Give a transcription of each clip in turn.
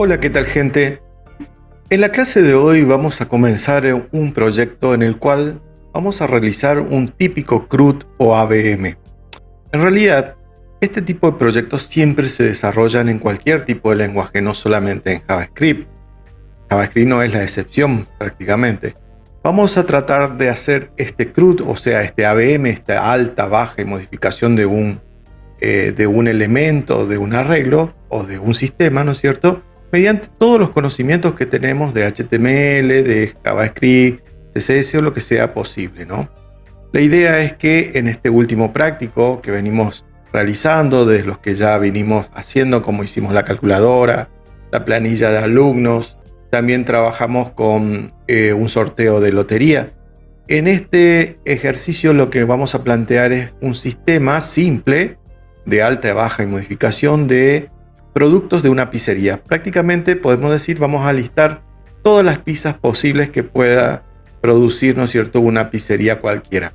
Hola, ¿qué tal, gente? En la clase de hoy vamos a comenzar un proyecto en el cual vamos a realizar un típico CRUD o ABM. En realidad, este tipo de proyectos siempre se desarrollan en cualquier tipo de lenguaje, no solamente en JavaScript. JavaScript no es la excepción prácticamente. Vamos a tratar de hacer este CRUD, o sea, este ABM, esta alta, baja y modificación de un elemento, de un arreglo o de un sistema, ¿no es cierto?, mediante todos los conocimientos que tenemos de HTML, de JavaScript, CSS o lo que sea posible, ¿no? La idea es que en este último práctico que venimos realizando, desde los que ya venimos haciendo, como hicimos la calculadora, la planilla de alumnos, también trabajamos con un sorteo de lotería. En este ejercicio lo que vamos a plantear es un sistema simple de alta, baja y modificación de productos de una pizzería. Prácticamente podemos decir, vamos a listar todas las pizzas posibles que pueda producir, ¿no es cierto?, una pizzería cualquiera.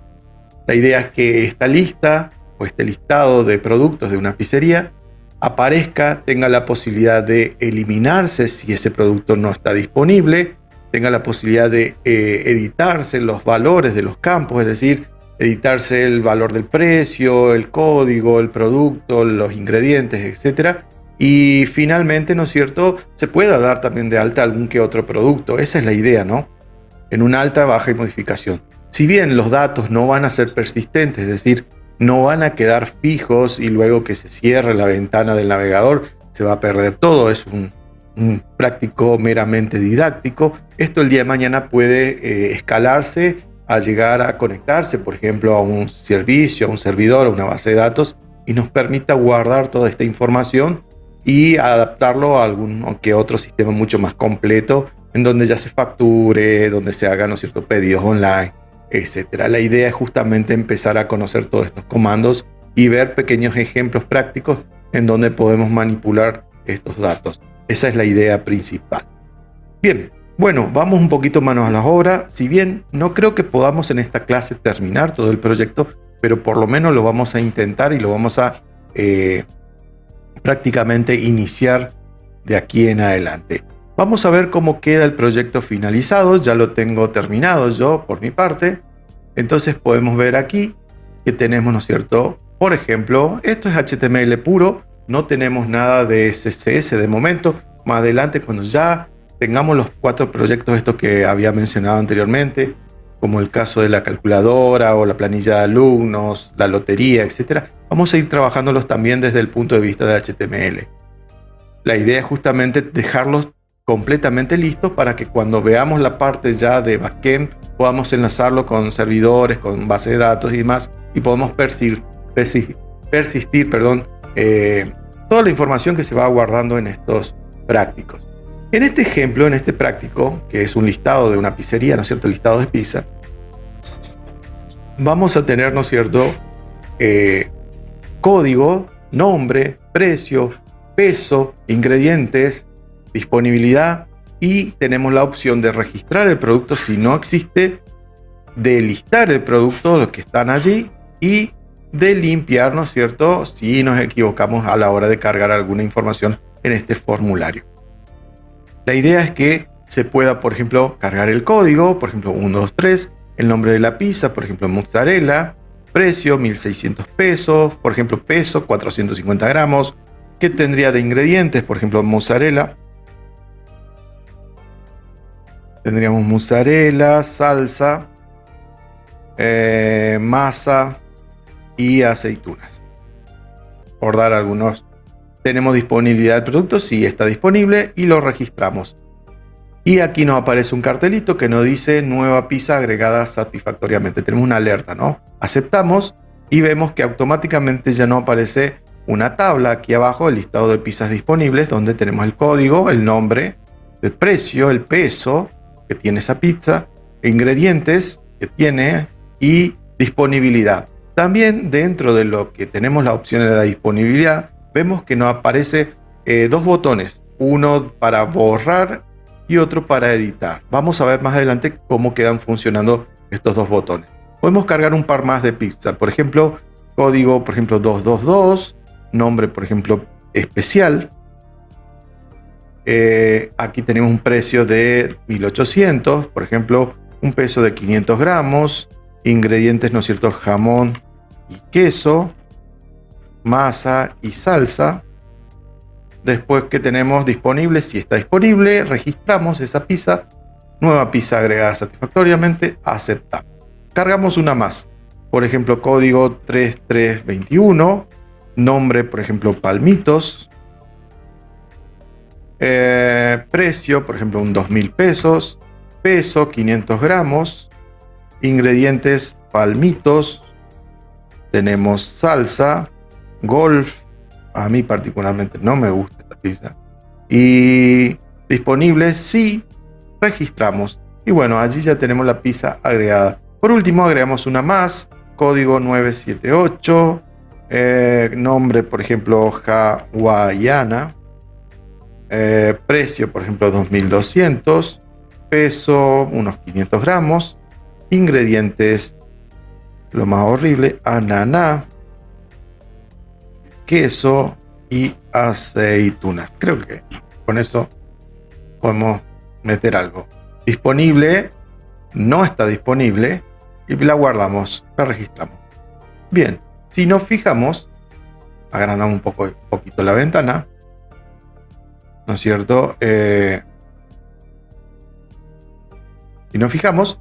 La idea es que esta lista o este listado de productos de una pizzería aparezca, tenga la posibilidad de eliminarse si ese producto no está disponible, tenga la posibilidad de editarse los valores de los campos, es decir, editarse el valor del precio, el código, el producto, los ingredientes, etcétera. Y finalmente, ¿no es cierto?, se pueda dar también de alta algún que otro producto. Esa es la idea, ¿no? En una alta, baja y modificación. Si bien los datos no van a ser persistentes, es decir, no van a quedar fijos y luego que se cierre la ventana del navegador se va a perder todo, es un práctico meramente didáctico. Esto el día de mañana puede escalarse a llegar a conectarse, por ejemplo, a un servicio, a un servidor, a una base de datos, y nos permita guardar toda esta información y adaptarlo a algún que otro sistema mucho más completo, en donde ya se facture, donde se hagan, ¿no es cierto?, pedidos online, etcétera. La idea es justamente empezar a conocer todos estos comandos y ver pequeños ejemplos prácticos en donde podemos manipular estos datos. Esa es la idea principal. Bien, bueno, vamos un poquito manos a la obra. Si bien no creo que podamos en esta clase terminar todo el proyecto, pero por lo menos lo vamos a intentar y lo vamos a prácticamente iniciar de aquí en adelante. Vamos a ver cómo queda el proyecto finalizado. Ya lo tengo terminado yo por mi parte. Entonces podemos ver aquí que tenemos, ¿no es cierto?, por ejemplo, esto es HTML puro. No tenemos nada de CSS de momento. Más adelante, cuando ya tengamos los 4 proyectos estos que había mencionado anteriormente, como el caso de la calculadora o la planilla de alumnos, la lotería, etcétera, vamos a ir trabajándolos también desde el punto de vista de HTML. La idea es justamente dejarlos completamente listos para que cuando veamos la parte ya de backend podamos enlazarlo con servidores, con base de datos y demás, y podamos persistir, toda la información que se va guardando en estos prácticos. En este ejemplo, en este práctico, que es un listado de una pizzería, ¿no es cierto?, el listado de pizza, vamos a tener, ¿no es cierto?, código, nombre, precio, peso, ingredientes, disponibilidad, y tenemos la opción de registrar el producto si no existe, de listar el producto, los que están allí, y de limpiar, ¿no es cierto?, si nos equivocamos a la hora de cargar alguna información en este formulario. La idea es que se pueda, por ejemplo, cargar el código, por ejemplo, 123, el nombre de la pizza, por ejemplo, mozzarella, precio, 1.600 pesos, por ejemplo, peso, 450 gramos, ¿qué tendría de ingredientes? Por ejemplo, mozzarella. Tendríamos mozzarella, salsa, masa y aceitunas, por dar algunos. Tenemos disponibilidad del producto, sí está disponible, y lo registramos. Y aquí nos aparece un cartelito que nos dice nueva pizza agregada satisfactoriamente. Tenemos una alerta, ¿no? Aceptamos y vemos que automáticamente ya nos aparece una tabla aquí abajo, el listado de pizzas disponibles, donde tenemos el código, el nombre, el precio, el peso que tiene esa pizza, ingredientes que tiene y disponibilidad. También dentro de lo que tenemos la opción de la disponibilidad, vemos que nos aparece 2 botones, uno para borrar y otro para editar. Vamos a ver más adelante cómo quedan funcionando estos 2 botones. Podemos cargar un par más de pizza, por ejemplo, código, por ejemplo, 222, nombre, por ejemplo, especial, Aquí tenemos un precio de 1800, por ejemplo, un peso de 500 gramos, ingredientes, ¿no es cierto?, jamón y queso, masa y salsa. Después que tenemos disponible, si está disponible, registramos esa pizza, nueva pizza agregada satisfactoriamente, aceptamos. Cargamos una más, por ejemplo, código 3321, nombre, por ejemplo, Palmitos, precio, por ejemplo, un 2.000 pesos, peso 500 gramos, ingredientes Palmitos, tenemos salsa, Golf, a mí particularmente no me gusta esta pizza, y disponible si registramos, y bueno, allí ya tenemos la pizza agregada. Por último, agregamos una más, código 978, nombre, por ejemplo, hawaiana, precio, por ejemplo, 2.200, peso, unos 500 gramos, ingredientes, lo más horrible, ananá, queso y aceitunas. Creo que con eso podemos meter algo. Disponible, no está disponible, y la guardamos, la registramos. Bien, si nos fijamos, agrandamos un poquito la ventana, ¿no es cierto? Si nos fijamos,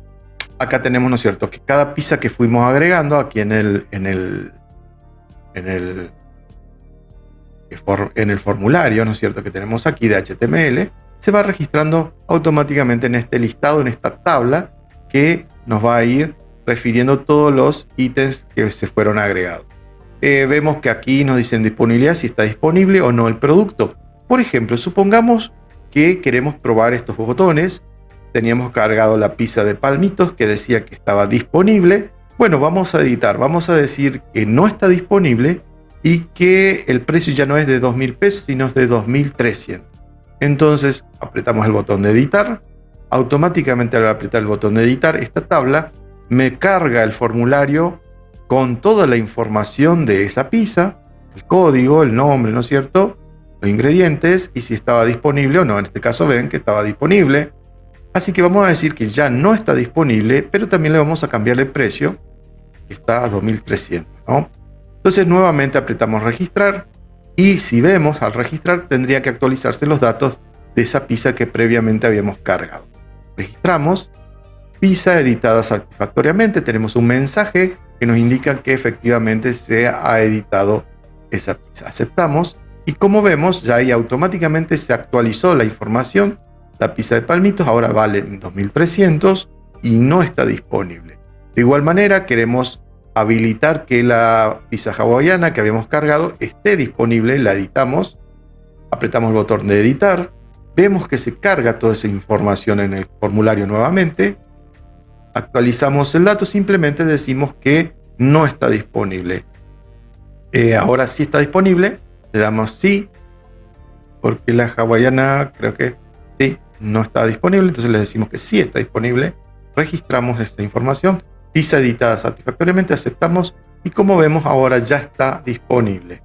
acá tenemos, ¿no es cierto?, que cada pizza que fuimos agregando aquí en el formulario, ¿no es cierto?, que tenemos aquí de HTML, se va registrando automáticamente en este listado, en esta tabla, que nos va a ir refiriendo todos los ítems que se fueron agregados. Vemos que aquí nos dicen disponibilidad, si está disponible o no el producto. Por ejemplo, supongamos que queremos probar estos botones. Teníamos cargado la pizza de Palmitos que decía que estaba disponible. Bueno, vamos a editar, vamos a decir que no está disponible y que el precio ya no es de 2.000 pesos, sino es de 2.300. Entonces apretamos el botón de editar. Automáticamente al apretar el botón de editar, esta tabla me carga el formulario con toda la información de esa pizza, el código, el nombre, ¿no es cierto?, los ingredientes y si estaba disponible o no. En este caso ven que estaba disponible. Así que vamos a decir que ya no está disponible, pero también le vamos a cambiar el precio, que está a 2.300, ¿no? Entonces nuevamente apretamos registrar y si vemos al registrar tendría que actualizarse los datos de esa pizza que previamente habíamos cargado. Registramos, pizza editada satisfactoriamente, tenemos un mensaje que nos indica que efectivamente se ha editado esa pizza. Aceptamos y como vemos ya ahí automáticamente se actualizó la información. La pizza de Palmitos ahora vale 2.300 y no está disponible. De igual manera queremos habilitar que la pizza hawaiana que habíamos cargado esté disponible, la editamos, apretamos el botón de editar, vemos que se carga toda esa información en el formulario nuevamente, actualizamos el dato, simplemente decimos que no está disponible. Ahora sí está disponible, le damos sí, porque la hawaiana creo que sí, no está disponible, entonces le decimos que sí está disponible, registramos esta información, pizza editada satisfactoriamente, aceptamos y como vemos ahora ya está disponible.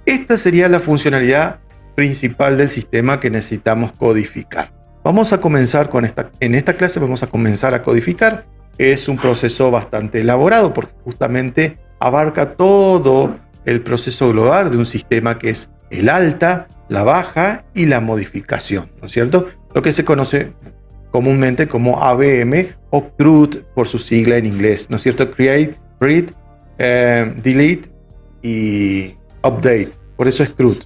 Esta sería la funcionalidad principal del sistema que necesitamos codificar. Vamos a comenzar con en esta clase vamos a comenzar a codificar. Es un proceso bastante elaborado porque justamente abarca todo el proceso global de un sistema que es el alta, la baja y la modificación, ¿no es cierto? Lo que se conoce comúnmente como ABM o CRUD por su sigla en inglés, ¿no es cierto? Create, Read, Delete y Update, por eso es CRUD.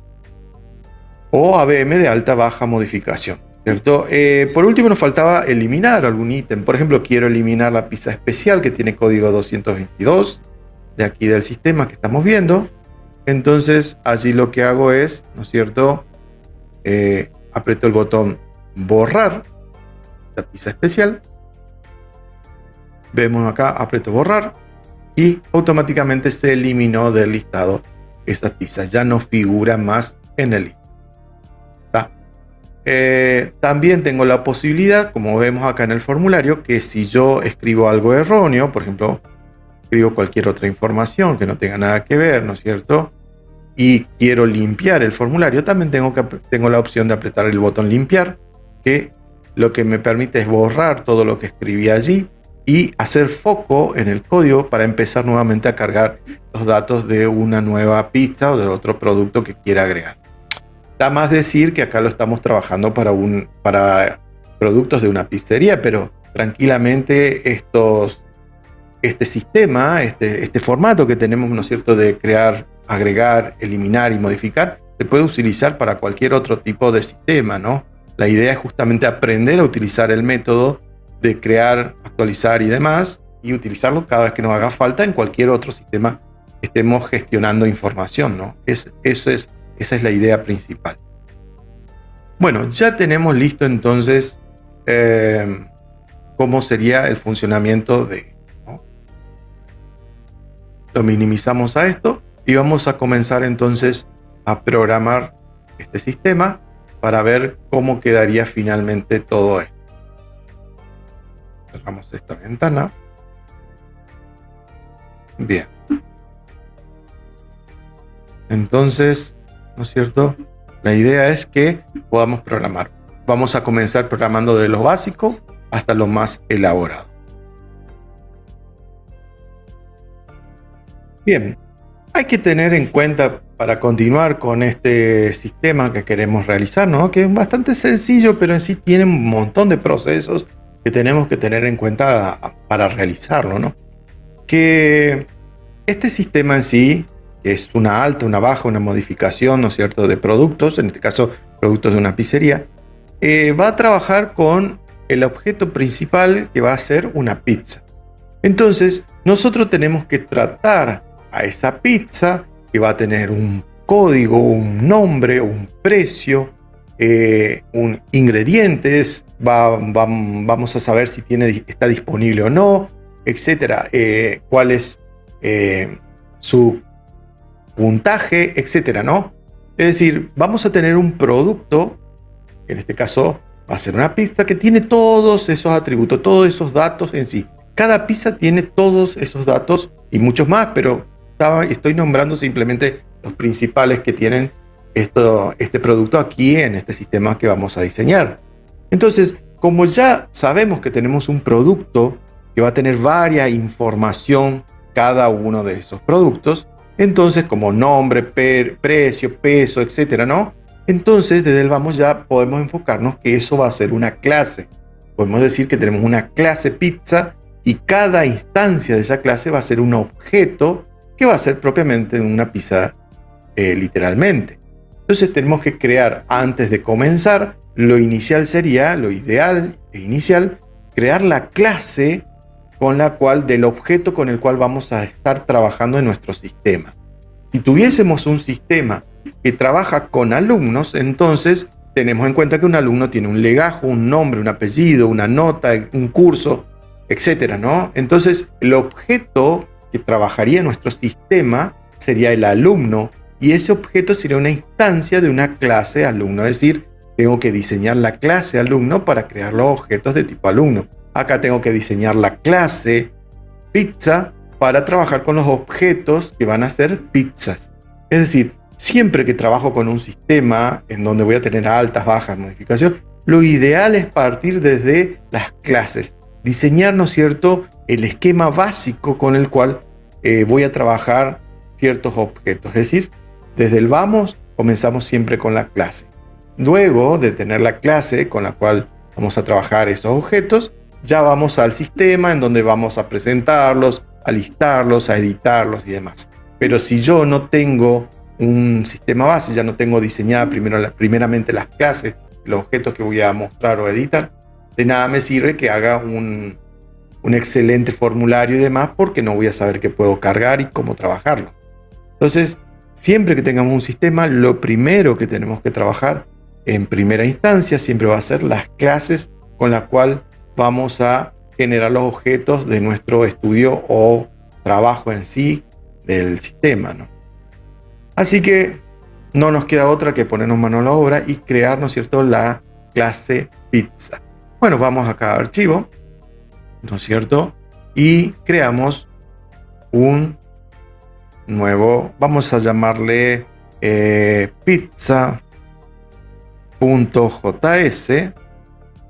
O ABM de alta, baja, modificación, ¿cierto? Por último nos faltaba eliminar algún ítem. Por ejemplo, quiero eliminar la pizza especial que tiene código 222 de aquí del sistema que estamos viendo. Entonces allí lo que hago es, ¿no es cierto?, aprieto el botón borrar la pizza especial. Vemos acá, aprieto borrar y automáticamente se eliminó del listado esa pizza. Ya no figura más en el listado. También tengo la posibilidad, como vemos acá en el formulario, que si yo escribo algo erróneo, por ejemplo, escribo cualquier otra información que no tenga nada que ver, ¿no es cierto?, y quiero limpiar el formulario, también tengo la opción de apretar el botón limpiar, que lo que me permite es borrar todo lo que escribí allí y hacer foco en el código para empezar nuevamente a cargar los datos de una nueva pizza o de otro producto que quiera agregar. Da más decir que acá lo estamos trabajando para productos de una pizzería, pero tranquilamente este sistema, este formato que tenemos, ¿no es cierto?, de crear, agregar, eliminar y modificar, se puede utilizar para cualquier otro tipo de sistema, ¿no? La idea es justamente aprender a utilizar el método de crear, actualizar y demás, y utilizarlo cada vez que nos haga falta en cualquier otro sistema que estemos gestionando información, ¿no? Esa es la idea principal. Bueno, ya tenemos listo entonces cómo sería el funcionamiento de, ¿no? Lo minimizamos a esto y vamos a comenzar entonces a programar este sistema para ver cómo quedaría finalmente todo esto. Cerramos esta ventana. Bien. Entonces, ¿no es cierto? La idea es que podamos programar. Vamos a comenzar programando de lo básico hasta lo más elaborado. Bien, hay que tener en cuenta para continuar con este sistema que queremos realizar, ¿no? Que es bastante sencillo, pero en sí tiene un montón de procesos que tenemos que tener en cuenta para realizarlo, ¿no? Que este sistema en sí, que es una alta, una baja, una modificación, ¿no es cierto?, de productos, en este caso productos de una pizzería, va a trabajar con el objeto principal que va a ser una pizza. Entonces, nosotros tenemos que tratar a esa pizza que va a tener un código, un nombre, un precio, un ingredientes, vamos a saber si está disponible o no, etcétera, cuál es su puntaje, etcétera, ¿no? Es decir, vamos a tener un producto, que en este caso va a ser una pizza, que tiene todos esos atributos, todos esos datos en sí. Cada pizza tiene todos esos datos y muchos más, pero estoy nombrando simplemente los principales que tienen este producto aquí en este sistema que vamos a diseñar. Entonces, como ya sabemos que tenemos un producto que va a tener varia información cada uno de esos productos, entonces como nombre, precio, peso, etcétera, ¿no? Entonces desde el vamos ya podemos enfocarnos que eso va a ser una clase. Podemos decir que tenemos una clase pizza y cada instancia de esa clase va a ser un objeto que va a ser propiamente una pizza literalmente. Entonces tenemos que crear, antes de comenzar, lo inicial sería, lo ideal e inicial, crear la clase con la cual, del objeto con el cual vamos a estar trabajando en nuestro sistema. Si tuviésemos un sistema que trabaja con alumnos, entonces tenemos en cuenta que un alumno tiene un legajo, un nombre, un apellido, una nota, un curso, etcétera, ¿no? Entonces el objeto que trabajaría en nuestro sistema sería el alumno y ese objeto sería una instancia de una clase alumno, es decir, tengo que diseñar la clase alumno para crear los objetos de tipo alumno. Acá tengo que diseñar la clase pizza para trabajar con los objetos que van a ser pizzas. Es decir, siempre que trabajo con un sistema en donde voy a tener altas, bajas, modificación, lo ideal es partir desde las clases. Diseñar, ¿no es cierto?, el esquema básico con el cual voy a trabajar ciertos objetos. Es decir, desde el vamos, comenzamos siempre con la clase. Luego de tener la clase con la cual vamos a trabajar esos objetos, ya vamos al sistema en donde vamos a presentarlos, a listarlos, a editarlos y demás. Pero si yo no tengo un sistema base, ya no tengo diseñada primeramente las clases, los objetos que voy a mostrar o editar, de nada me sirve que haga un excelente formulario y demás, porque no voy a saber qué puedo cargar y cómo trabajarlo. Entonces, siempre que tengamos un sistema, lo primero que tenemos que trabajar en primera instancia siempre va a ser las clases con la cual vamos a generar los objetos de nuestro estudio o trabajo en sí del sistema, ¿no? Así que no nos queda otra que ponernos mano a la obra y crear, ¿no es cierto?, la clase pizza. Bueno, vamos acá a archivo, ¿no es cierto? Y creamos un nuevo, vamos a llamarle pizza.js,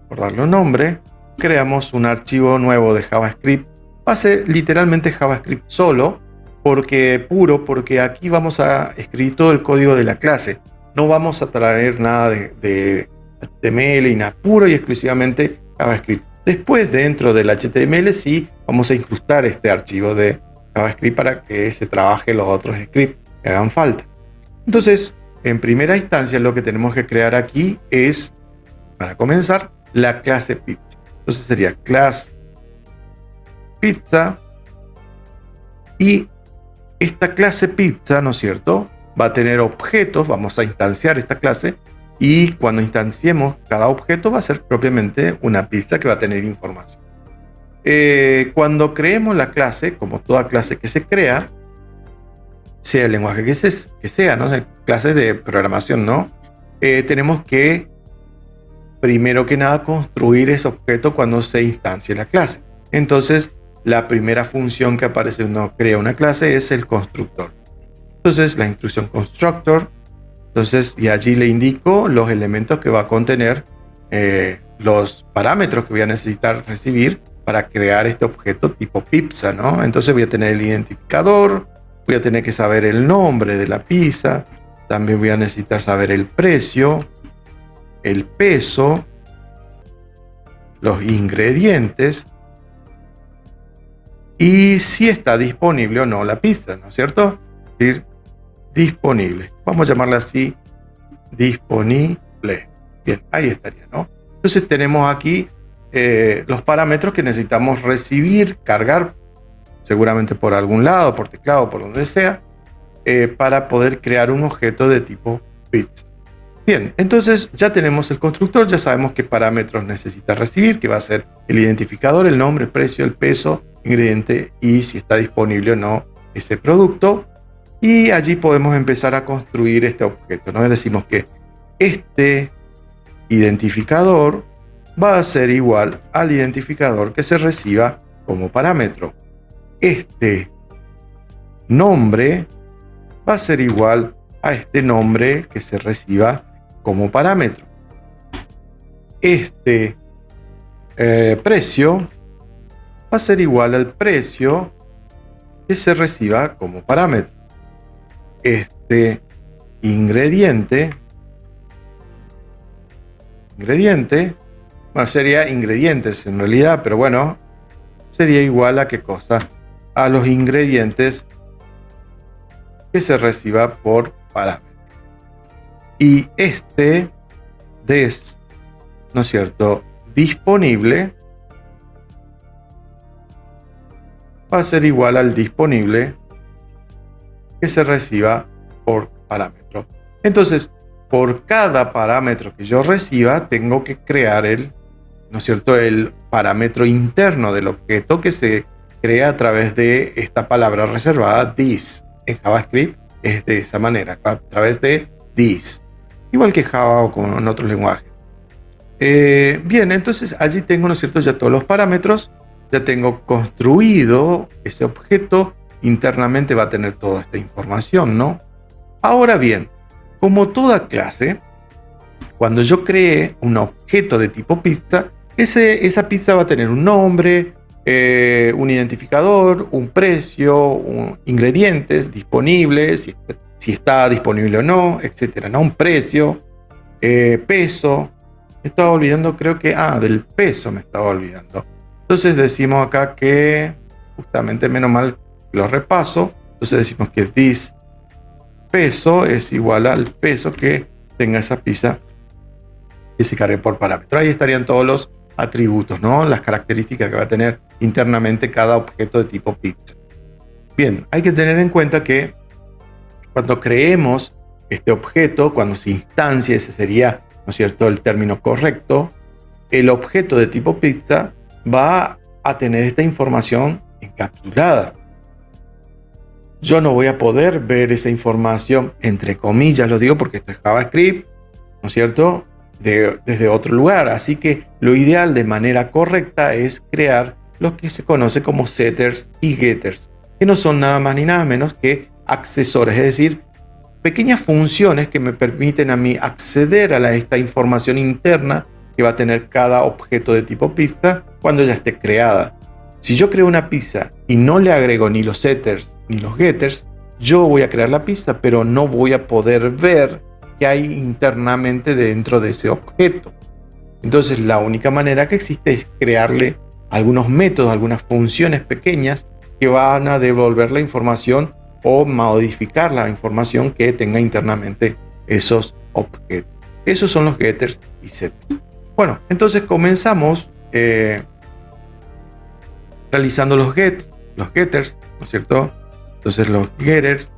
por darle un nombre, creamos un archivo nuevo de JavaScript. Va a ser literalmente JavaScript solo, porque aquí vamos a escribir todo el código de la clase. No vamos a traer nada de HTML y nada, puro y exclusivamente JavaScript. Después, dentro del HTML, sí vamos a incrustar este archivo de JavaScript para que se trabaje los otros scripts que hagan falta. Entonces, en primera instancia, lo que tenemos que crear aquí es, para comenzar, la clase pizza. Entonces sería class pizza, y esta clase pizza, ¿no es cierto?, va a tener objetos. Vamos a instanciar esta clase, y cuando instanciemos cada objeto va a ser propiamente una pizza que va a tener información. Cuando creemos la clase, como toda clase que se crea, sea el lenguaje que sea, ¿no? O sea, clases de programación, ¿no? Tenemos que, primero que nada, construir ese objeto cuando se instancie la clase. Entonces, la primera función que aparece cuando uno crea una clase es el constructor. Entonces, la instrucción constructor. Entonces, y allí le indico los elementos que va a contener, los parámetros que voy a necesitar recibir para crear este objeto tipo pizza, ¿no? Entonces voy a tener el identificador, voy a tener que saber el nombre de la pizza, también voy a necesitar saber el precio, el peso, los ingredientes y si está disponible o no la pizza, ¿no es cierto? Es decir, disponible. Vamos a llamarla así, disponible. Bien, ahí estaría, ¿no? Entonces tenemos aquí los parámetros que necesitamos recibir, cargar, seguramente por algún lado, por teclado, por donde sea, para poder crear un objeto de tipo pizza. Bien, entonces ya tenemos el constructor, ya sabemos qué parámetros necesita recibir, que va a ser el identificador, el nombre, el precio, el peso, ingrediente y si está disponible o no ese producto. Y allí podemos empezar a construir este objeto, ¿no? Decimos que este identificador va a ser igual al identificador que se reciba como parámetro. Este nombre va a ser igual a este nombre que se reciba como parámetro. Este precio va a ser igual al precio que se reciba como parámetro. Este ingrediente, bueno, sería ingredientes en realidad, pero bueno, sería igual a qué cosa, a los ingredientes que se reciba por parámetro. Y este ¿no es cierto?, disponible va a ser igual al disponible que se reciba por parámetro. Entonces, por cada parámetro que yo reciba, tengo que crear ¿no es cierto?, el parámetro interno del objeto que se crea a través de esta palabra reservada this. En JavaScript es de esa manera, a través de this. Igual que Java o con en otros lenguajes. Bien, entonces allí tengo, ¿no es cierto?, ya todos los parámetros. Ya tengo construido ese objeto. Internamente va a tener toda esta información, ¿no? Ahora bien, como toda clase, cuando yo cree un objeto de tipo pizza, esa pizza va a tener un nombre, un identificador, un precio, ingredientes disponibles, si está disponible o no, etcétera, ¿no? Un precio, peso. Me estaba olvidando, creo que, del peso me estaba olvidando. Entonces decimos acá que, justamente, menos mal lo repaso, entonces decimos que this peso es igual al peso que tenga esa pizza que se cargue por parámetro. Ahí estarían todos los atributos, ¿no? Las características que va a tener internamente cada objeto de tipo pizza. Bien, hay que tener en cuenta que cuando creemos este objeto, cuando se instancia, ese sería, ¿no es cierto?, el término correcto, el objeto de tipo pizza va a tener esta información encapsulada. Yo no voy a poder ver esa información, entre comillas lo digo porque esto es JavaScript, ¿no es cierto?, desde otro lugar. Así que lo ideal de manera correcta es crear lo que se conoce como setters y getters, que no son nada más ni nada menos que accesores, es decir, pequeñas funciones que me permiten a mí acceder a esta información interna que va a tener cada objeto de tipo pizza cuando ya esté creada. Si yo creo una pizza y no le agrego ni los setters ni los getters, yo voy a crear la pizza, pero no voy a poder ver qué hay internamente dentro de ese objeto. Entonces la única manera que existe es crearle algunos métodos, algunas funciones pequeñas que van a devolver la información o modificar la información que tenga internamente esos objetos. Esos son los getters y setters. Bueno, entonces comenzamos realizando los getters, ¿no es cierto? Entonces los getters,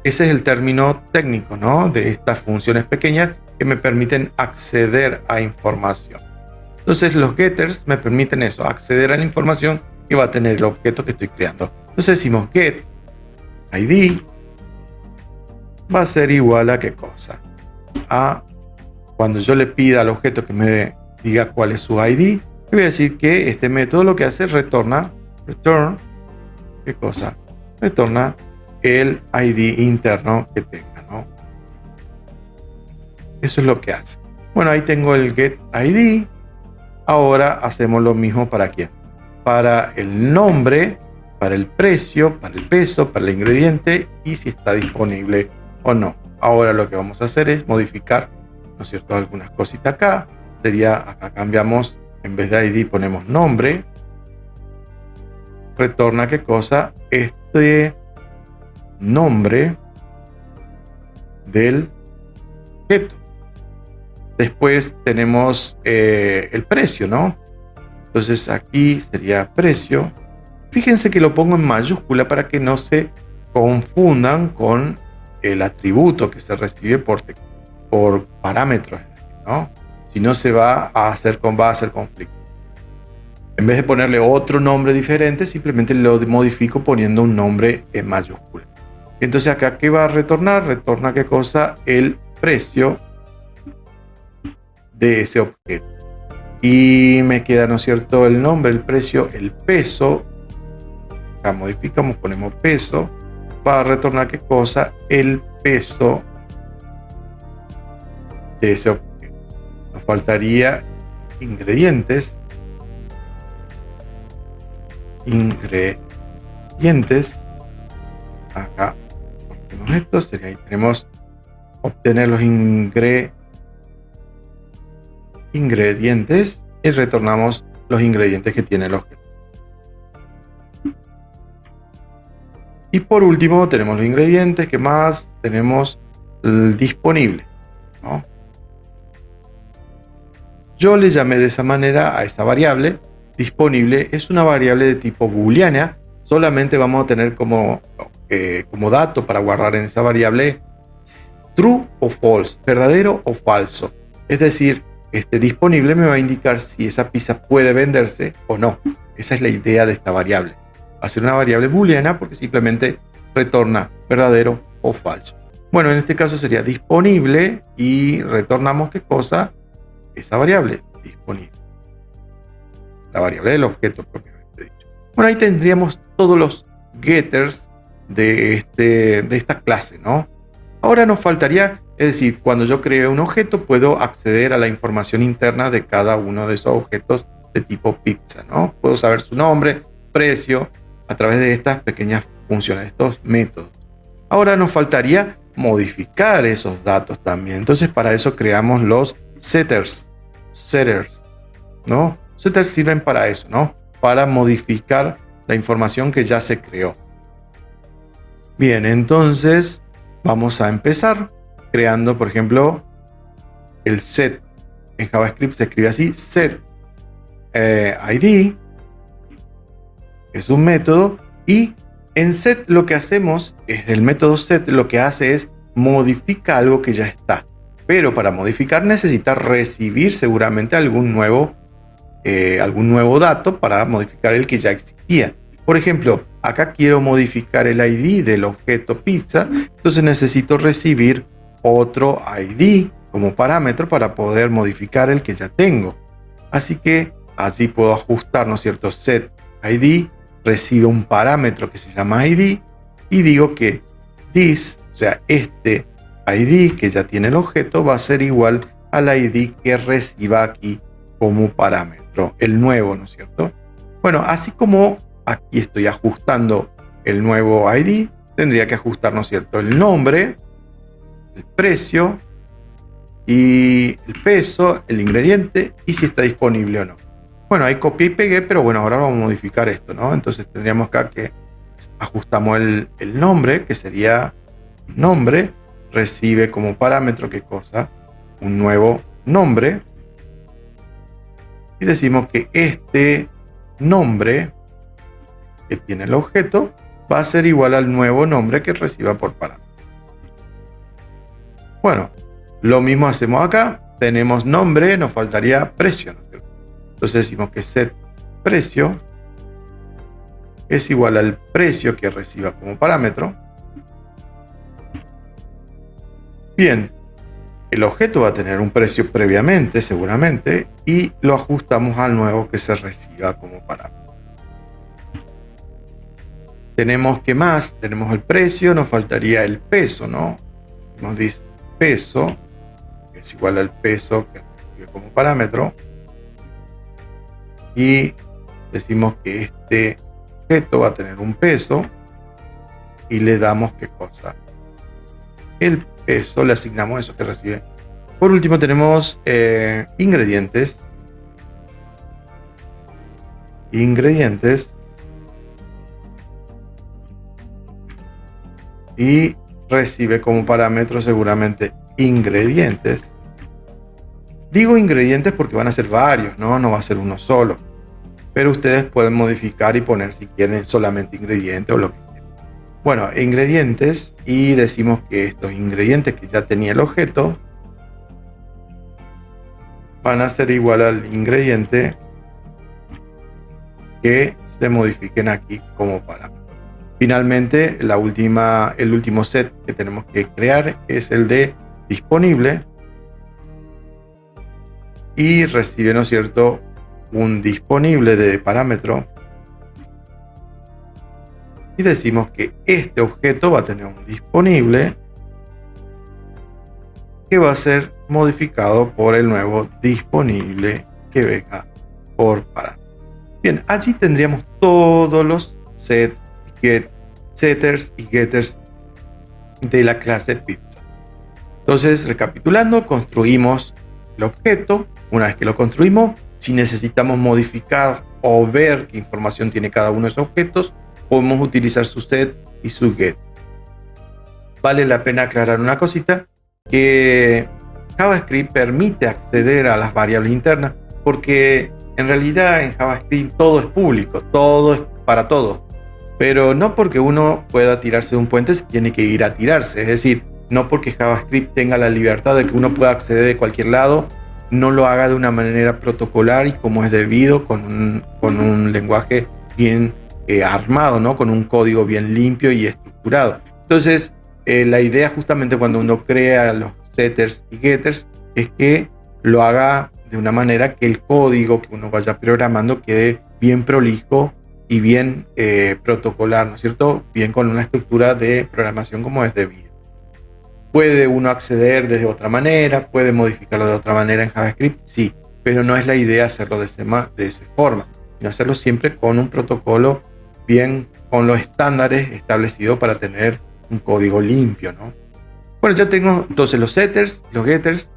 ese es el término técnico, ¿no? De estas funciones pequeñas que me permiten acceder a información. Entonces los getters me permiten eso, acceder a la información que va a tener el objeto que estoy creando. Entonces decimos get id va a ser igual a qué cosa, a cuando yo le pida al objeto que me diga cuál es su id, le voy a decir que este método lo que hace es retorn, ¿qué cosa? Retorna el id interno que tenga, ¿no? Eso es lo que hace. Bueno, ahí tengo el get id. Ahora hacemos lo mismo para quién, para el nombre, para el precio, para el peso, para el ingrediente y si está disponible o no. Ahora lo que vamos a hacer es modificar, ¿no es cierto?, algunas cositas acá. Sería, acá cambiamos, en vez de id ponemos nombre. Retorna qué cosa, este nombre del objeto. Después tenemos el precio, ¿no? Entonces aquí sería precio. Fíjense que lo pongo en mayúscula para que no se confundan con el atributo que se recibe por parámetros, ¿no? Si no se va a hacer conflicto. En vez de ponerle otro nombre diferente, simplemente lo modifico poniendo un nombre en mayúscula. Entonces acá, ¿qué va a retornar? Retorna qué cosa, el precio de ese objeto. Y me queda, ¿no es cierto?, el nombre, el precio, el peso. Acá modificamos, ponemos peso para retornar qué cosa, el peso de ese objeto. Nos faltaría ingredientes. Acá ponemos esto, sería ahí tenemos obtener los ingredientes y retornamos los ingredientes que tiene el objeto. Y por último tenemos los ingredientes. ¿Qué más? Tenemos el disponible, ¿no? Yo le llamé de esa manera a esa variable. Disponible es una variable de tipo booleana. Solamente vamos a tener como dato para guardar en esa variable true o false, verdadero o falso. Es decir, disponible me va a indicar si esa pizza puede venderse o no. Esa es la idea de esta variable. Va a ser una variable booleana porque simplemente retorna verdadero o falso. Bueno, en este caso sería disponible y retornamos qué cosa, esa variable disponible. La variable del objeto propiamente dicho. Bueno, ahí tendríamos todos los getters de esta clase, ¿no? Ahora nos faltaría, es decir, cuando yo cree un objeto puedo acceder a la información interna de cada uno de esos objetos de tipo pizza, ¿no? Puedo saber su nombre, precio, a través de estas pequeñas funciones, estos métodos. Ahora nos faltaría modificar esos datos también. Entonces para eso creamos los setters, ¿no? Setters sirven para eso, ¿no? Para modificar la información que ya se creó. Bien, entonces vamos a empezar creando, por ejemplo, el set. En JavaScript se escribe así, set id, es un método, y en set lo que hacemos es, el método set lo que hace es modifica algo que ya está, pero para modificar necesita recibir seguramente algún nuevo dato para modificar el que ya existía. Por ejemplo, acá quiero modificar el ID del objeto pizza, entonces necesito recibir otro ID como parámetro para poder modificar el que ya tengo. Así que así puedo ajustar, ¿no es cierto? Set ID recibe un parámetro que se llama ID y digo que this, o sea, este ID que ya tiene el objeto, va a ser igual al ID que reciba aquí como parámetro, el nuevo, ¿no es cierto? Bueno, así como aquí estoy ajustando el nuevo ID, tendría que ajustar, ¿no es cierto?, el nombre, el precio y el peso, el ingrediente y si está disponible o no. Bueno, ahí copié y pegué, pero bueno, ahora vamos a modificar esto, ¿no? Entonces tendríamos acá que ajustamos el nombre, que sería nombre, recibe como parámetro, ¿qué cosa? Un nuevo nombre. Y decimos que este nombre que tiene el objeto va a ser igual al nuevo nombre que reciba por parámetro. Bueno, lo mismo hacemos acá. Tenemos nombre, nos faltaría precio, ¿no? Entonces decimos que set precio es igual al precio que reciba como parámetro. Bien, el objeto va a tener un precio previamente, seguramente, y lo ajustamos al nuevo que se reciba como parámetro. Tenemos, ¿qué más? Tenemos el precio, nos faltaría el peso, ¿no? Nos dice peso, que es igual al peso que recibe como parámetro. Y decimos que este objeto va a tener un peso y le damos ¿qué cosa? El peso, le asignamos eso que recibe. Por último tenemos ingredientes. Y recibe como parámetro seguramente ingredientes. Digo ingredientes porque van a ser varios, no va a ser uno solo. Pero ustedes pueden modificar y poner si quieren solamente ingredientes o lo que quieran. Bueno, ingredientes, y decimos que estos ingredientes que ya tenía el objeto van a ser igual al ingrediente que se modifiquen aquí como parámetro. Finalmente, el último set que tenemos que crear es el de disponible. Y recibe, ¿no es cierto?, un disponible de parámetro. Y decimos que este objeto va a tener un disponible que va a ser modificado por el nuevo disponible que venga por parámetro. Bien, allí tendríamos todos los setters y getters de la clase pizza. Entonces, recapitulando, construimos el objeto. Una vez que lo construimos, si necesitamos modificar o ver qué información tiene cada uno de esos objetos, podemos utilizar su set y su get. Vale la pena aclarar una cosita, que JavaScript permite acceder a las variables internas, porque en realidad en JavaScript todo es público, todo es para todos. Pero no porque uno pueda tirarse de un puente se tiene que ir a tirarse. Es decir, no porque JavaScript tenga la libertad de que uno pueda acceder de cualquier lado, no lo haga de una manera protocolar y como es debido, con un lenguaje bien armado, ¿no? Con un código bien limpio y estructurado. Entonces, la idea justamente cuando uno crea los setters y getters es que lo haga de una manera que el código que uno vaya programando quede bien prolijo y bien protocolar, ¿no es cierto? Bien con una estructura de programación como es debido. ¿Puede uno acceder de otra manera? ¿Puede modificarlo de otra manera en JavaScript? Sí, pero no es la idea hacerlo de esa forma, sino hacerlo siempre con un protocolo bien, con los estándares establecidos para tener un código limpio, ¿no? Bueno, ya tengo entonces los setters, los getters,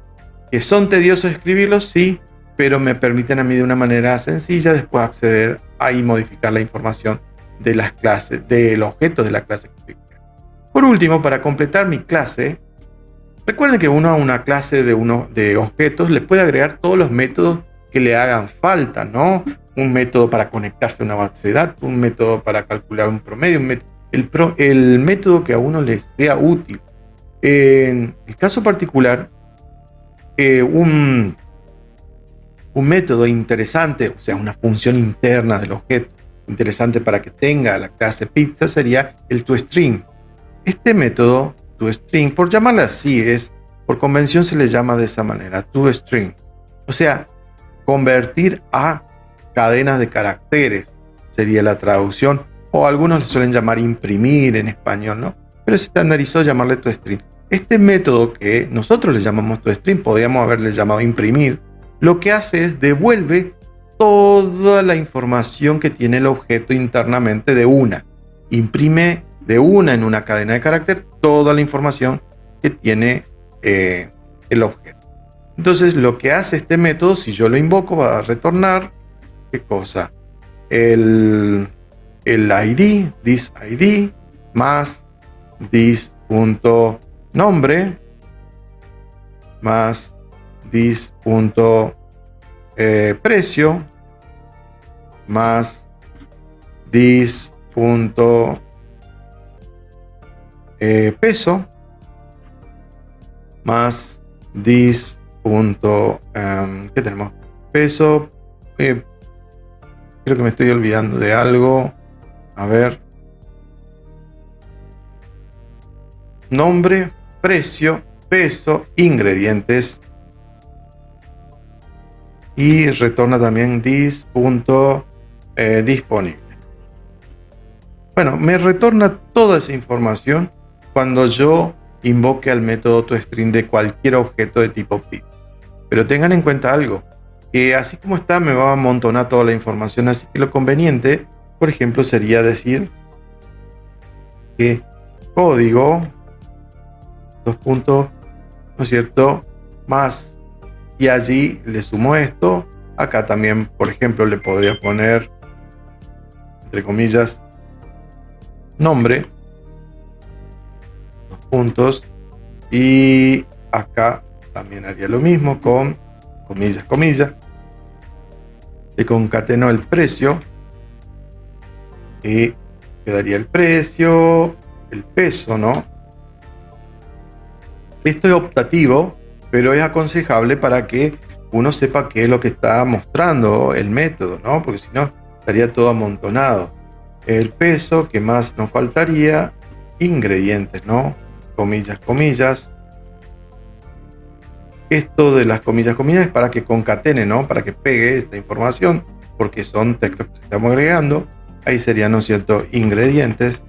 que son tediosos escribirlos, sí, pero me permiten a mí de una manera sencilla después acceder a y modificar la información de las clases, del objeto de la clase que estoy creando. Por último, para completar mi clase, recuerden que uno a una clase de objetos le puede agregar todos los métodos que le hagan falta, ¿no? Un método para conectarse a una base de datos, un método para calcular un promedio, el método que a uno le sea útil. En el caso particular, un método interesante, o sea, una función interna del objeto interesante para que tenga la clase pizza sería el toString. Este método toString, por llamarlo así, por convención se le llama de esa manera, toString. O sea, convertir a cadenas de caracteres sería la traducción, o algunos le suelen llamar imprimir en español, ¿no? pero se estandarizó llamarle toString. Este método que nosotros le llamamos toString, podríamos haberle llamado imprimir, lo que hace es devuelve toda la información que tiene el objeto internamente de una. Imprime de una en una cadena de carácter toda la información que tiene el objeto. Entonces lo que hace este método, si yo lo invoco, va a retornar ¿qué cosa? El ID, this ID, más this.nombre, más this.precio, más this.peso, más this. ¿Qué tenemos? Peso. Creo que me estoy olvidando de algo. A ver. Nombre, precio, peso, ingredientes. Y retorna también this.disponible. Bueno, me retorna toda esa información cuando yo invoque al método toString de cualquier objeto de tipo pip. Pero tengan en cuenta algo, que así como está me va a amontonar toda la información, así que lo conveniente, por ejemplo, sería decir que código, dos puntos, ¿no es cierto?, más, y allí le sumo esto. Acá también, por ejemplo, le podría poner, entre comillas, nombre, dos puntos, y acá también haría lo mismo con comillas, comillas. Le concateno el precio y quedaría el precio, el peso, ¿no? Esto es optativo, pero es aconsejable para que uno sepa qué es lo que está mostrando el método, ¿no? Porque si no, estaría todo amontonado. El peso, ¿qué más nos faltaría? Ingredientes, ¿no? Comillas, comillas. Esto de las comillas, comillas es para que concatene, ¿no? Para que pegue esta información, porque son textos que estamos agregando. Ahí serían, ¿no es cierto?, ingredientes.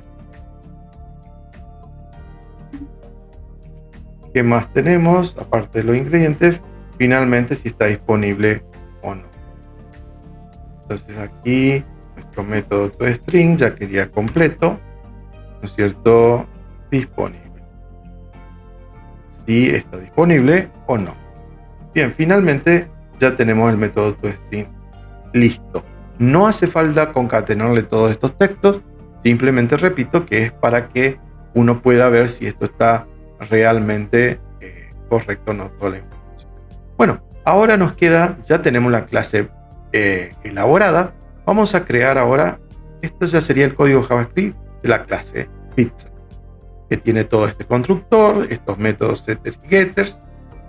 ¿Qué más tenemos? Aparte de los ingredientes, finalmente si está disponible o no. Entonces aquí nuestro método toString ya quedaría completo, ¿no es cierto?, disponible. Si está disponible o no. Bien, finalmente ya tenemos el método toString listo. No hace falta concatenarle todos estos textos, simplemente repito que es para que uno pueda ver si esto está realmente correcto o no, toda la información. Bueno, ahora nos queda, ya tenemos la clase elaborada. Vamos a crear ahora, esto ya sería el código JavaScript de la clase pizza, que tiene todo este constructor, estos métodos setters y getters,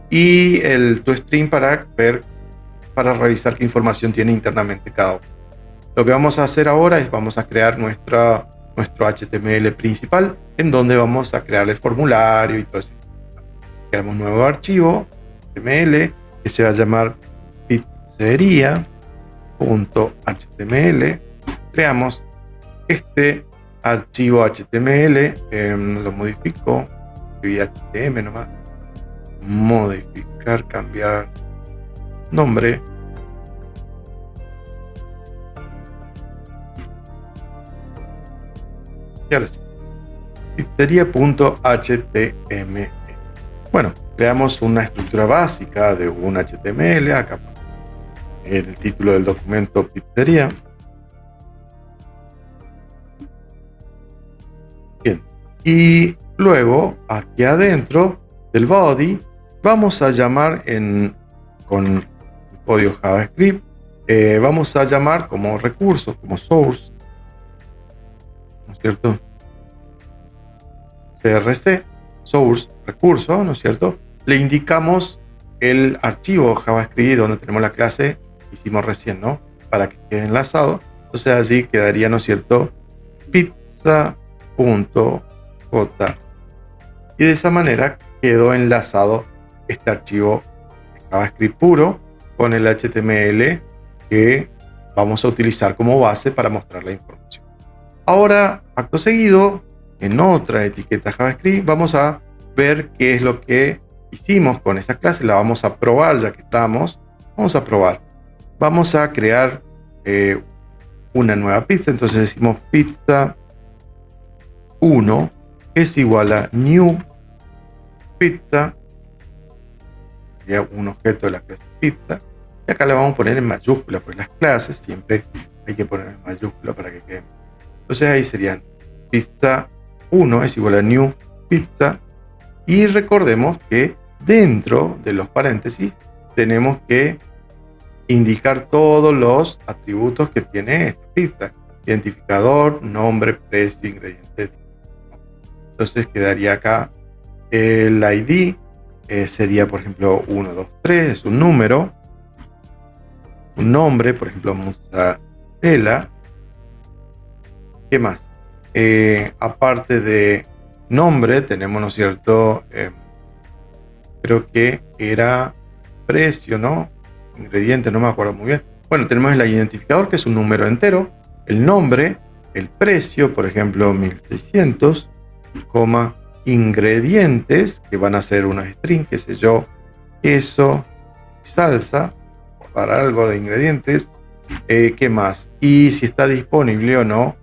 y el toString para revisar qué información tiene internamente cada uno. Lo que vamos a hacer ahora es vamos a crear nuestro HTML principal, en donde vamos a crear el formulario y todo eso. Creamos un nuevo archivo HTML que se va a llamar pizzeria.html. Creamos este archivo HTML, lo modifico, escribí HTML nomás, modificar, cambiar nombre, y ahora sí, pizzeria.html. Bueno, creamos una estructura básica de un HTML, acá el título del documento pizzeria. Bien, y luego aquí adentro del body vamos a llamar con el código JavaScript, vamos a llamar como recurso, como source, ¿no es cierto? CRC, source, recurso, ¿no es cierto? Le indicamos el archivo JavaScript donde tenemos la clase que hicimos recién, ¿no? Para que quede enlazado. Entonces allí quedaría, ¿no es cierto?, pizza.j. Y de esa manera quedó enlazado este archivo de JavaScript puro con el HTML que vamos a utilizar como base para mostrar la información. Ahora, acto seguido, en otra etiqueta JavaScript, vamos a ver qué es lo que hicimos con esa clase. La vamos a probar ya que estamos. Vamos a probar. Vamos a crear una nueva pizza. Entonces decimos pizza 1 es igual a new pizza. Sería un objeto de la clase pizza. Y acá la vamos a poner en mayúscula, porque las clases siempre hay que poner en mayúscula para que queden. Entonces ahí serían pizza 1 es igual a new pizza. Y recordemos que dentro de los paréntesis tenemos que indicar todos los atributos que tiene esta pizza: identificador, nombre, precio, ingrediente. Entonces quedaría acá el ID, sería por ejemplo 1, 2, 3, es un número. Un nombre, por ejemplo, mozzarella. ¿Qué más? Aparte de nombre, tenemos, ¿no es cierto? Creo que era precio, ¿no? Ingrediente, no me acuerdo muy bien. Bueno, tenemos el identificador, que es un número entero. El nombre, el precio, por ejemplo, 1600, ingredientes, que van a ser unos string, qué sé yo, queso, salsa, por dar algo de ingredientes. ¿Qué más? Y si está disponible o no.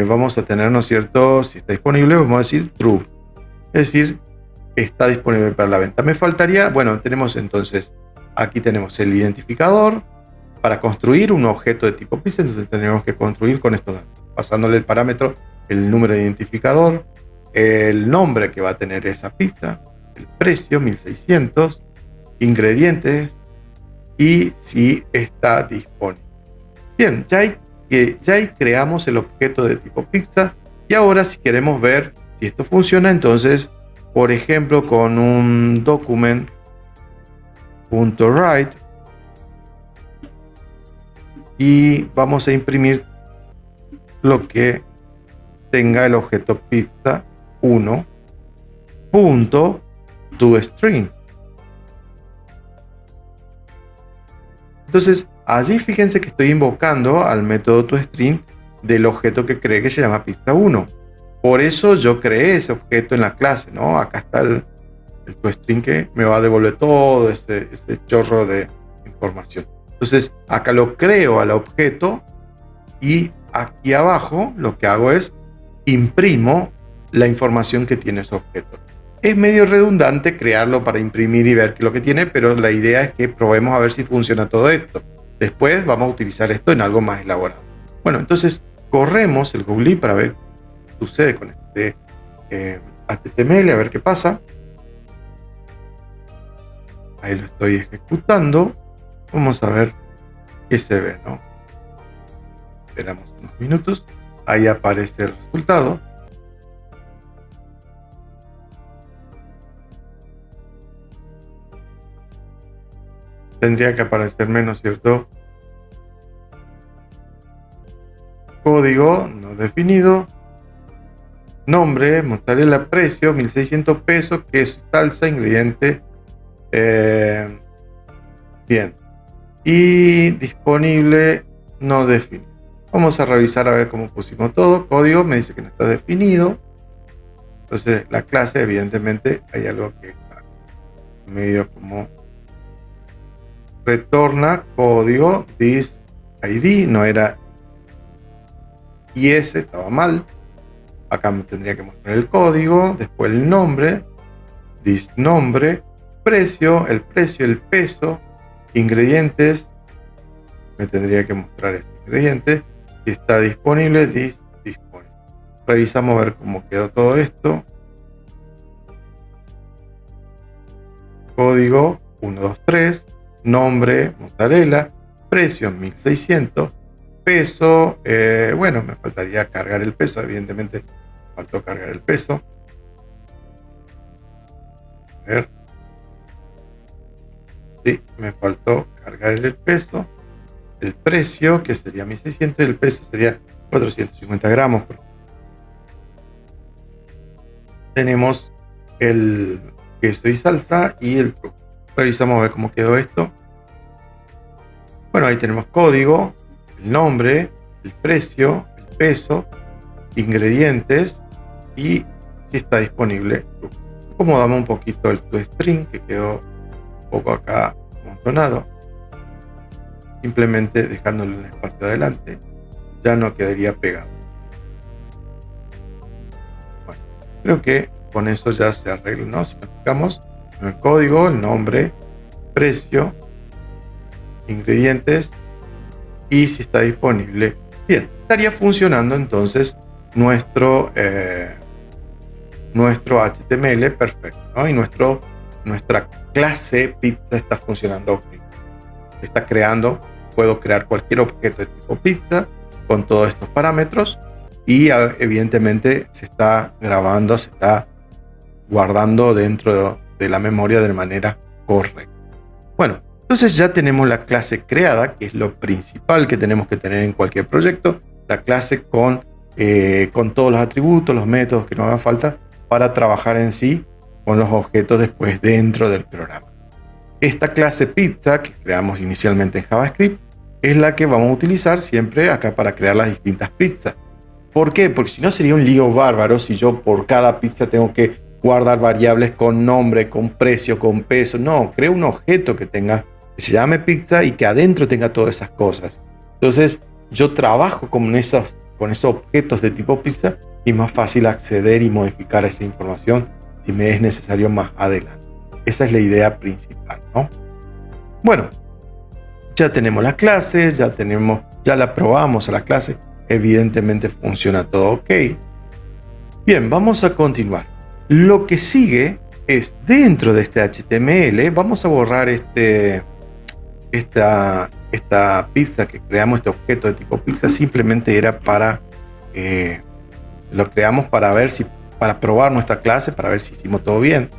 Vamos a tener, ¿no es cierto? Si está disponible, vamos a decir true. Es decir, está disponible para la venta. Me faltaría, bueno, tenemos entonces, aquí tenemos el identificador. Para construir un objeto de tipo pizza, entonces tenemos que construir con estos datos, pasándole el parámetro, el número de identificador, el nombre que va a tener esa pizza, el precio, 1600, ingredientes y si está disponible. Bien, ya ahí creamos el objeto de tipo pizza. Y ahora, si queremos ver si esto funciona, entonces, por ejemplo, con un document.write, y vamos a imprimir lo que tenga el objeto pizza 1.toString. Entonces, allí fíjense que estoy invocando al método toString del objeto que creé, que se llama pizza 1. Por eso yo creé ese objeto en la clase, ¿no? Acá está el toString que me va a devolver todo ese chorro de información. Entonces, acá lo creo al objeto y aquí abajo lo que hago es imprimo la información que tiene ese objeto. Es medio redundante crearlo para imprimir y ver qué es lo que tiene, pero la idea es que probemos a ver si funciona todo esto. Después vamos a utilizar esto en algo más elaborado. Bueno, entonces corremos el Google para ver qué sucede con este HTML, a ver qué pasa. Ahí lo estoy ejecutando. Vamos a ver qué se ve, ¿no? Esperamos unos minutos. Ahí aparece el resultado. Tendría que aparecerme, ¿no es cierto? Código no definido. Nombre, mozzarella, precio, 1600 pesos, queso, salsa, ingrediente. Bien. Y disponible no definido. Vamos a revisar a ver cómo pusimos todo. Código me dice que no está definido. Entonces la clase, evidentemente, hay algo que está medio como retorna código this ID, no era IS, estaba mal. Acá me tendría que mostrar el código, después el nombre, this nombre, precio, el peso, ingredientes, me tendría que mostrar este ingrediente, si está disponible, this disponible. Revisamos a ver cómo quedó todo esto. Código 123, nombre mozzarella, precio 1600, peso, bueno, me faltaría cargar el peso, evidentemente faltó cargar el peso. A ver. Sí, me faltó cargar el peso. El precio, que sería 1600, y el peso sería 450 gramos. Tenemos el queso y salsa y el truco. Revisamos a ver cómo quedó esto. Bueno, ahí tenemos código, el nombre, el precio, el peso, ingredientes, y si está disponible. Acomodamos un poquito el toString que quedó un poco acá amontonado, simplemente dejándole un espacio adelante, ya no quedaría pegado. Bueno, creo que con eso ya se arregla, ¿no? Si nos fijamos en el código, el nombre, precio, ingredientes y si está disponible. Bien, estaría funcionando entonces nuestro HTML perfecto, ¿no? Y nuestra clase pizza está funcionando ok. Está creando, puedo crear cualquier objeto de tipo pizza con todos estos parámetros y evidentemente se está grabando, se está guardando dentro de la memoria de manera correcta. Bueno, entonces ya tenemos la clase creada, que es lo principal que tenemos que tener en cualquier proyecto, la clase con todos los atributos, los métodos que nos hagan falta para trabajar en sí con los objetos después dentro del programa. Esta clase pizza que creamos inicialmente en JavaScript es la que vamos a utilizar siempre acá para crear las distintas pizzas. ¿Por qué? Porque si no sería un lío bárbaro si yo por cada pizza tengo que guardar variables con nombre, con precio, con peso. No, creo un objeto que se llame pizza y que adentro tenga todas esas cosas. Entonces yo trabajo con esos objetos de tipo pizza y es más fácil acceder y modificar esa información si me es necesario más adelante. Esa es la idea principal, ¿no? Bueno, ya tenemos la clase, ya la probamos a la clase. Evidentemente funciona todo ok. Bien, vamos a continuar. Lo que sigue es dentro de este HTML, vamos a borrar esta pizza que creamos, este objeto de tipo pizza, simplemente era para lo creamos para probar nuestra clase, para ver si hicimos todo bien.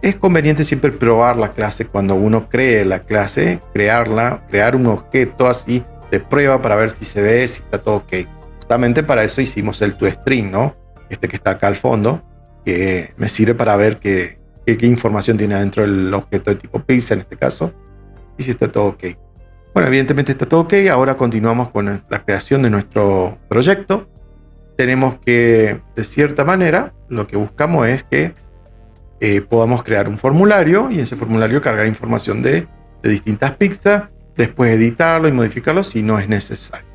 Es conveniente siempre probar la clase cuando uno cree la clase, crear un objeto así de prueba para ver si se ve, si está todo ok. Justamente para eso hicimos el toString, ¿no? Este que está acá al fondo, que me sirve para ver qué información tiene adentro el objeto de tipo pizza en este caso, y si está todo ok. Bueno, evidentemente está todo ok. Ahora continuamos con la creación de nuestro proyecto. Tenemos que, de cierta manera, lo que buscamos es que podamos crear un formulario y en ese formulario cargar información de distintas pizzas, después editarlo y modificarlo si no es necesario.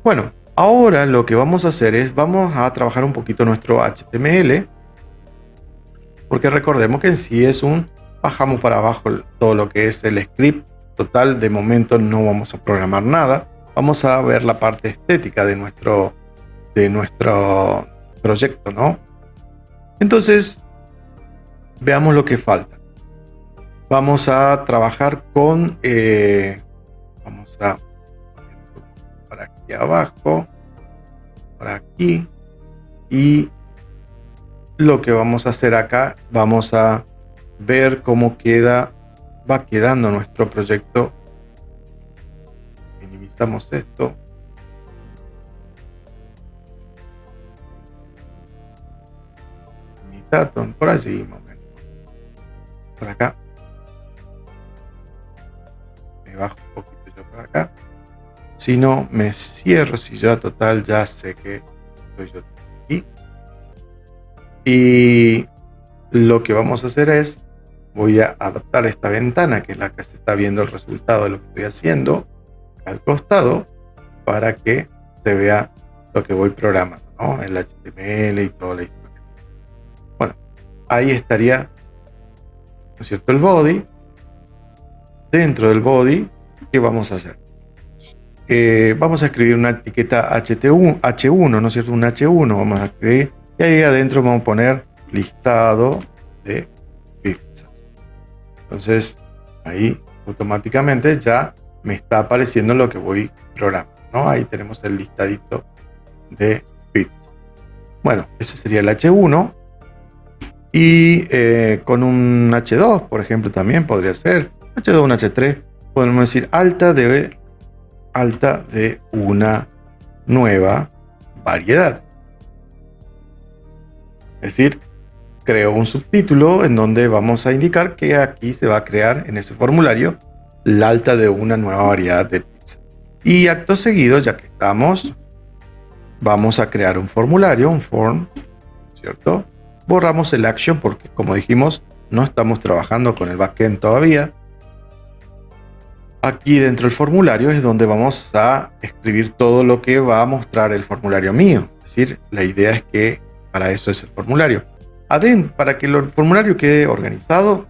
Bueno, ahora lo que vamos a hacer es, vamos a trabajar un poquito nuestro HTML, porque recordemos que en sí bajamos para abajo todo lo que es el script. Total, de momento no vamos a programar nada. Vamos a ver la parte estética de nuestro proyecto, ¿no? Entonces, veamos lo que falta. Vamos a trabajar con... vamos a poner para aquí abajo, para aquí. Y lo que vamos a hacer acá, vamos a ver cómo va quedando nuestro proyecto. Minimizamos esto. Por allí, por acá. Me bajo un poquito yo por acá. Si no, me cierro. Si ya total, ya sé que estoy yo aquí. Y lo que vamos a hacer es, voy a adaptar esta ventana, que es la que se está viendo el resultado de lo que estoy haciendo, al costado, para que se vea lo que voy programando, ¿no? El HTML y toda la historia. Bueno, ahí estaría, ¿no es cierto?, el body. Dentro del body, ¿qué vamos a hacer? Vamos a escribir una etiqueta H1, ¿no es cierto? Un H1 vamos a escribir, y ahí adentro vamos a poner listado de pizzas. Entonces, ahí automáticamente ya me está apareciendo lo que voy programando, ¿no? Ahí tenemos el listadito de pizzas. Bueno, ese sería el H1. Y con un H2, por ejemplo, también podría ser H2, un H3. Podemos decir alta de una nueva variedad. Es decir, creo un subtítulo en donde vamos a indicar que aquí se va a crear en ese formulario la alta de una nueva variedad de pizza. Y acto seguido, ya que estamos, vamos a crear un formulario, un form, ¿cierto? Borramos el action porque, como dijimos, no estamos trabajando con el backend todavía. Aquí dentro del formulario es donde vamos a escribir todo lo que va a mostrar el formulario mío. Es decir, la idea es que para eso es el formulario. Para que el formulario quede organizado,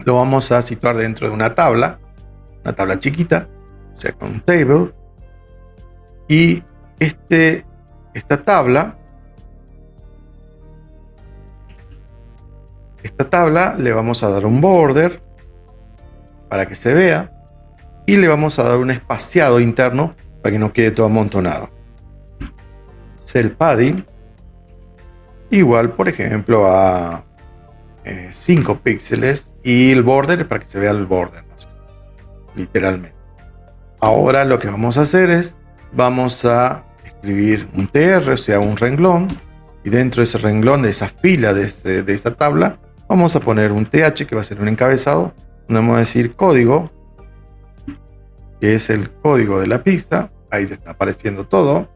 lo vamos a situar dentro de una tabla chiquita, o sea, con un table. Y esta tabla le vamos a dar un border para que se vea y le vamos a dar un espaciado interno para que no quede todo amontonado. Cell padding igual, por ejemplo, a 5 píxeles y el border para que se vea el border, ¿no? Literalmente. Ahora lo que vamos a hacer es vamos a escribir un tr, o sea, un renglón, y dentro de ese renglón, de esa fila de esa tabla, vamos a poner un th que va a ser un encabezado, donde vamos a decir código, que es el código de la pista. Ahí está apareciendo todo,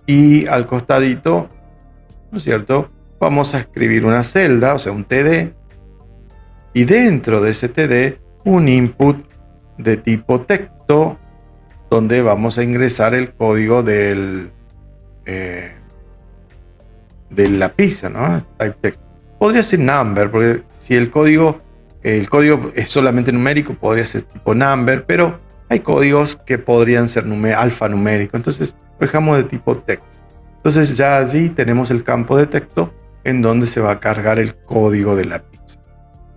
y al costadito, ¿no es cierto?, vamos a escribir una celda, o sea, un td, y dentro de ese td un input de tipo texto, donde vamos a ingresar el código de la pizza, ¿no? Type text. Podría ser number, porque si el código es solamente numérico, podría ser tipo number, pero hay códigos que podrían ser alfanumérico, entonces lo dejamos de tipo text. Entonces ya allí tenemos el campo de texto en donde se va a cargar el código de la pizza.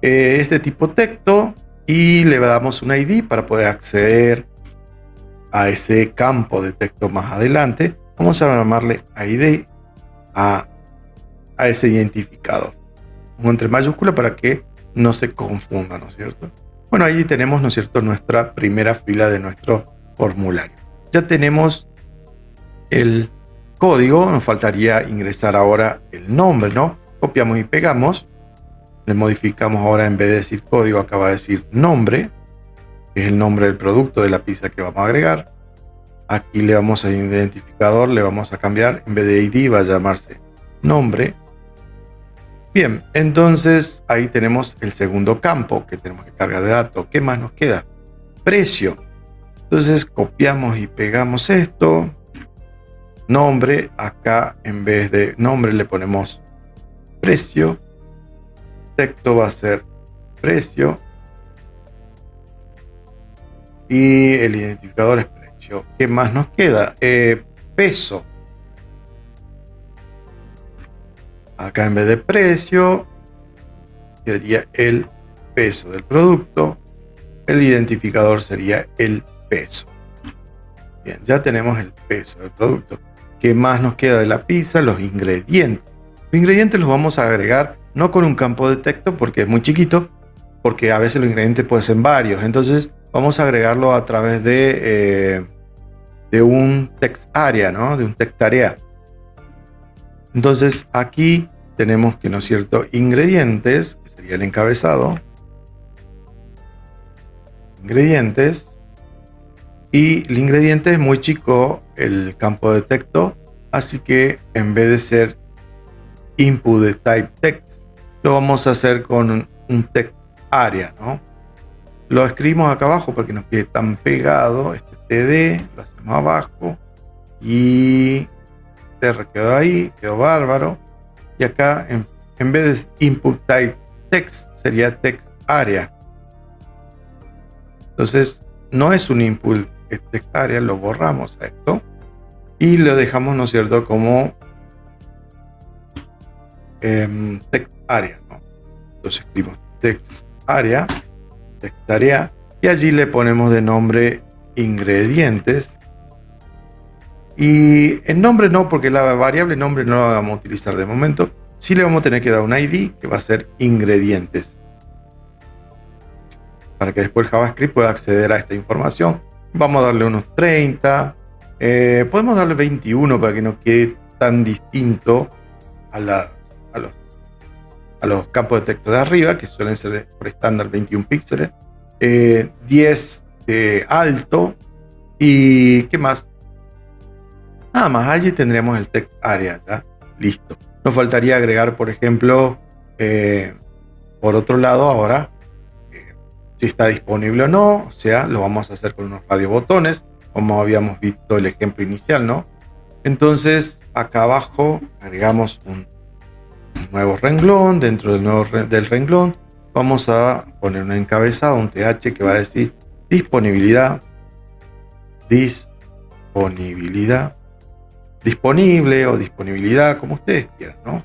Es de tipo texto y le damos un ID para poder acceder a ese campo de texto más adelante. Vamos a llamarle ID a ese identificador, entre mayúsculas para que no se confunda, ¿no es cierto? Bueno, allí tenemos, ¿no es cierto?, nuestra primera fila de nuestro formulario. Ya tenemos el código, nos faltaría ingresar ahora el nombre, ¿no? Copiamos y pegamos, le modificamos ahora, en vez de decir código, acá va a decir nombre, que es el nombre del producto de la pizza que vamos a agregar. Aquí le vamos a identificador, le vamos a cambiar, en vez de ID va a llamarse nombre. Bien, entonces ahí tenemos el segundo campo que tenemos que cargar de datos. ¿Qué más nos queda? Precio. Entonces copiamos y pegamos esto. Nombre, acá en vez de nombre le ponemos precio. Texto va a ser precio. Y el identificador es precio. ¿Qué más nos queda? Peso. Acá en vez de precio sería el peso del producto. El identificador sería el peso. Bien, ya tenemos el peso del producto. ¿Qué más nos queda de la pizza? Los ingredientes. Los ingredientes los vamos a agregar no con un campo de texto porque es muy chiquito, porque a veces los ingredientes pueden ser varios. Entonces vamos a agregarlo a través de un text area, ¿no? De un text area. Entonces aquí tenemos que, ¿no es cierto?, ingredientes, que sería el encabezado. Ingredientes. Y el ingrediente es muy chico, el campo de texto, así que en vez de ser input de type text, lo vamos a hacer con un text area, ¿no? Lo escribimos acá abajo para que nos quede tan pegado. Este td lo hacemos abajo y quedó ahí, quedó bárbaro. Y acá en vez de input type text sería text area. Entonces no es un input text area, lo borramos a esto y lo dejamos, ¿no es cierto?, como text area, ¿no? Entonces escribimos text area y allí le ponemos de nombre ingredientes. Y el nombre no, porque la variable nombre no la vamos a utilizar de momento. Sí le vamos a tener que dar un ID que va a ser ingredientes, para que después JavaScript pueda acceder a esta información. Vamos a darle unos 30. Podemos darle 21 para que no quede tan distinto a los campos de texto de arriba, que suelen ser por estándar 21 píxeles. 10 de alto. ¿Y qué más? Nada más, allí tendríamos el text area, ¿ya? listo. Nos faltaría agregar, por ejemplo, por otro lado, ahora, si está disponible o no, o sea, lo vamos a hacer con unos radiobotones, como habíamos visto el ejemplo inicial, ¿no? Entonces, acá abajo agregamos un nuevo renglón. Dentro del renglón vamos a poner un encabezado, un TH que va a decir disponibilidad, disponible o disponibilidad, como ustedes quieran, ¿no?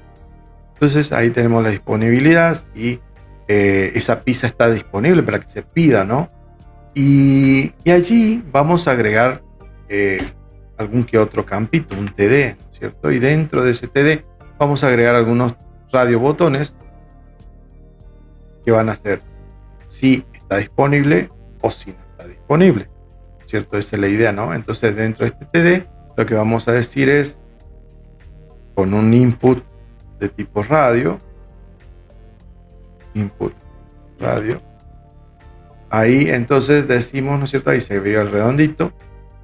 Entonces ahí tenemos la disponibilidad y esa pizza está disponible para que se pida, ¿no? Y allí vamos a agregar algún que otro campito, un TD, ¿no es cierto? Y dentro de ese TD vamos a agregar algunos radiobotones que van a ser si está disponible o si no está disponible, ¿cierto? Esa es la idea, ¿no? Entonces dentro de este TD lo que vamos a decir es, con un input de tipo radio, input radio, ahí entonces decimos, ¿no es cierto? Ahí se ve el redondito,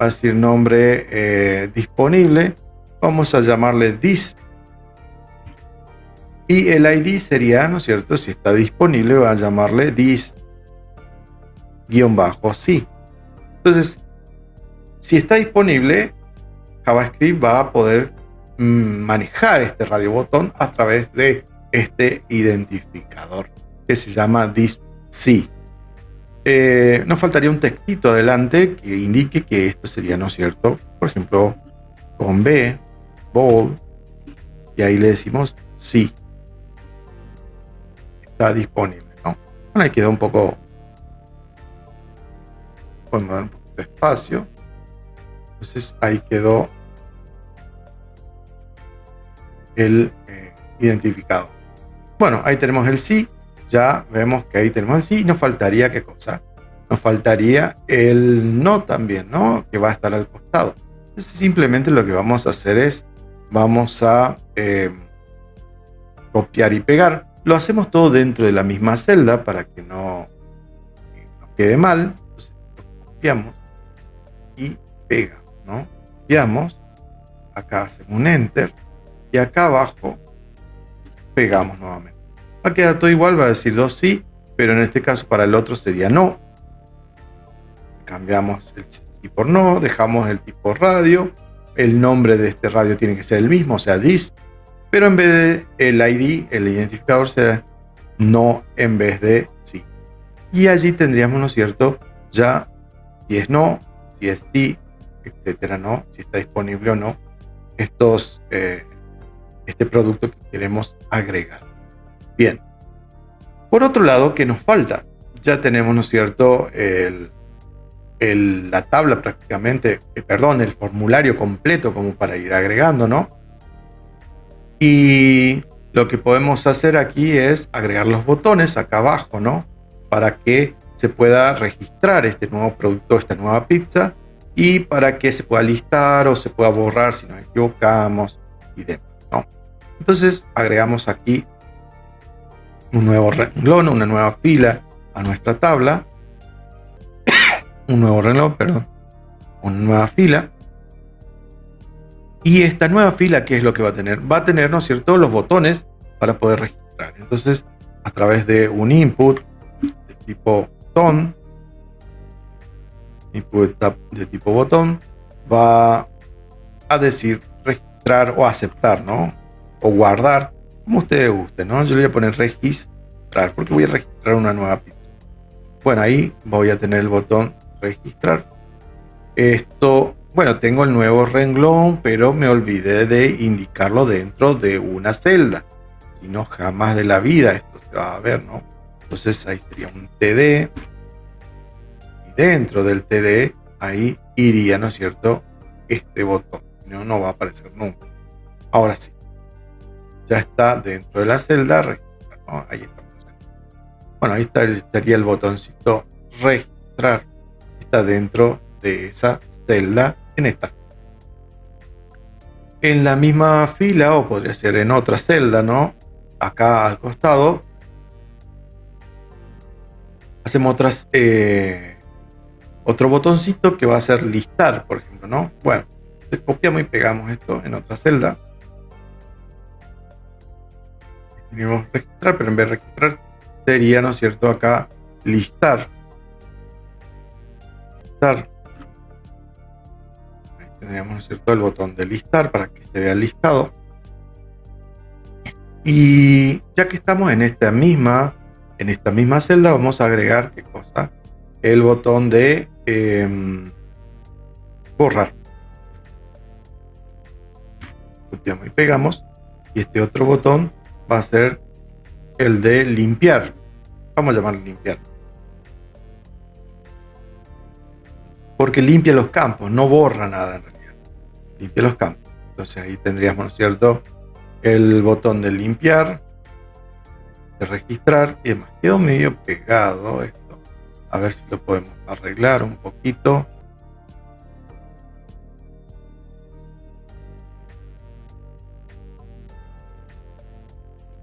va a decir nombre disponible, vamos a llamarle dis, y el ID sería, ¿no es cierto? Si está disponible va a llamarle dis -sí. Entonces, si está disponible, JavaScript va a poder manejar este radiobotón a través de este identificador que se llama dis-sí. Nos faltaría un textito adelante que indique que esto sería, ¿no es cierto? Por ejemplo, con B, bold, y ahí le decimos sí. Está disponible, ¿no? Bueno, ahí quedó un poco. Podemos dar un poquito de espacio. Entonces ahí quedó el identificador. Bueno, ahí tenemos el sí. Ya vemos que ahí tenemos el sí. Nos faltaría, ¿qué cosa? Nos faltaría el no también, ¿no? Que va a estar al costado. Entonces simplemente lo que vamos a hacer es, vamos a copiar y pegar. Lo hacemos todo dentro de la misma celda para que no quede mal. Entonces lo copiamos y pegamos, ¿no? Copiamos, acá hacemos un enter y acá abajo pegamos nuevamente. Va a quedar todo igual, va a decir dos sí, pero en este caso para el otro sería no. Cambiamos el sí por no, dejamos el tipo radio, el nombre de este radio tiene que ser el mismo, o sea, dis, pero en vez de el ID, el identificador será no en vez de sí. Y allí tendríamos, ¿no es cierto?, ya si es no, si es sí, etcétera, ¿no? Si está disponible o no este producto que queremos agregar. Bien. Por otro lado, ¿qué nos falta? Ya tenemos, ¿no es cierto?, la tabla prácticamente, el formulario completo como para ir agregando, ¿no? Y lo que podemos hacer aquí es agregar los botones acá abajo, ¿no? Para que se pueda registrar este nuevo producto, esta nueva pizza, y para que se pueda listar o se pueda borrar si nos equivocamos y demás, ¿no? Entonces agregamos aquí un nuevo renglón, una nueva fila a nuestra tabla, un nuevo renglón, perdón, una nueva fila. Y esta nueva fila, ¿qué es lo que va a tener? Va a tener, ¿no es cierto?, los botones para poder registrar. Entonces, a través de un input de tipo botón, de tipo botón, va a decir registrar o aceptar, ¿no? O guardar, como ustedes gusten, ¿no? Yo le voy a poner registrar, porque voy a registrar una nueva pizza. Bueno, ahí voy a tener el botón registrar. Esto, bueno, tengo el nuevo renglón, pero me olvidé de indicarlo dentro de una celda. Si no, jamás de la vida esto se va a ver, ¿no? Entonces ahí sería un TD. Y dentro del TD, ahí iría, ¿no es cierto?, este botón. Si no, no va a aparecer nunca. Ahora sí. Ya está dentro de la celda registrar, ¿no? Ahí está. Bueno, ahí estaría el botoncito registrar. Está dentro de esa celda en esta fila. En la misma fila, o podría ser en otra celda, ¿no? Acá al costado hacemos otro botoncito que va a ser listar, por ejemplo, ¿no? Bueno, entonces copiamos y pegamos esto en otra celda. Definimos registrar, pero en vez de registrar sería, ¿no es cierto?, acá listar. Ahí tendríamos, ¿no es cierto?, el botón de listar para que se vea el listado. Y ya que estamos en esta misma celda, vamos a agregar, ¿qué cosa? El botón de borrar. Copiamos y pegamos. Y este otro botón va a ser el de limpiar. Vamos a llamarlo limpiar. Porque limpia los campos, no borra nada en realidad. Limpia los campos. Entonces ahí tendríamos, ¿no es cierto?, el botón de limpiar, de registrar y demás. Quedó medio pegado esto. A ver si lo podemos arreglar un poquito.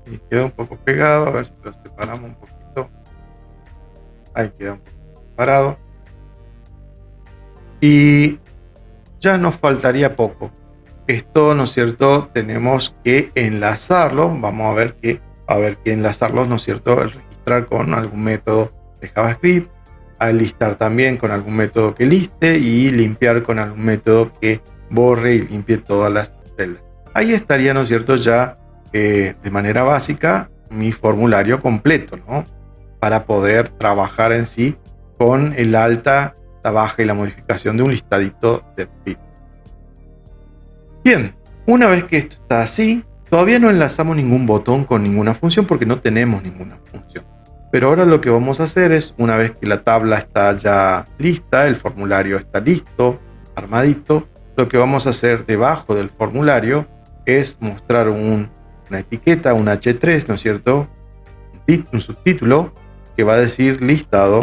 Y quedó un poco pegado. A ver si lo separamos un poquito. Ahí queda un poco separado. Y ya nos faltaría poco. Esto, ¿no es cierto?, tenemos que enlazarlo. Vamos a ver que enlazarlos, ¿no es cierto?, el registrar con algún método de JavaScript, al listar también con algún método que liste y limpiar con algún método que borre y limpie todas las celdas. Ahí estaría, ¿no es cierto?, ya de manera básica mi formulario completo, ¿no?, para poder trabajar en sí con el alta, la baja y la modificación de un listadito de bits. Bien, una vez que esto está así, todavía no enlazamos ningún botón con ninguna función porque no tenemos ninguna función. Pero ahora lo que vamos a hacer es, una vez que la tabla está ya lista, el formulario está listo, armadito, lo que vamos a hacer debajo del formulario es mostrar una etiqueta, un H3, ¿no es cierto?, un subtítulo que va a decir listado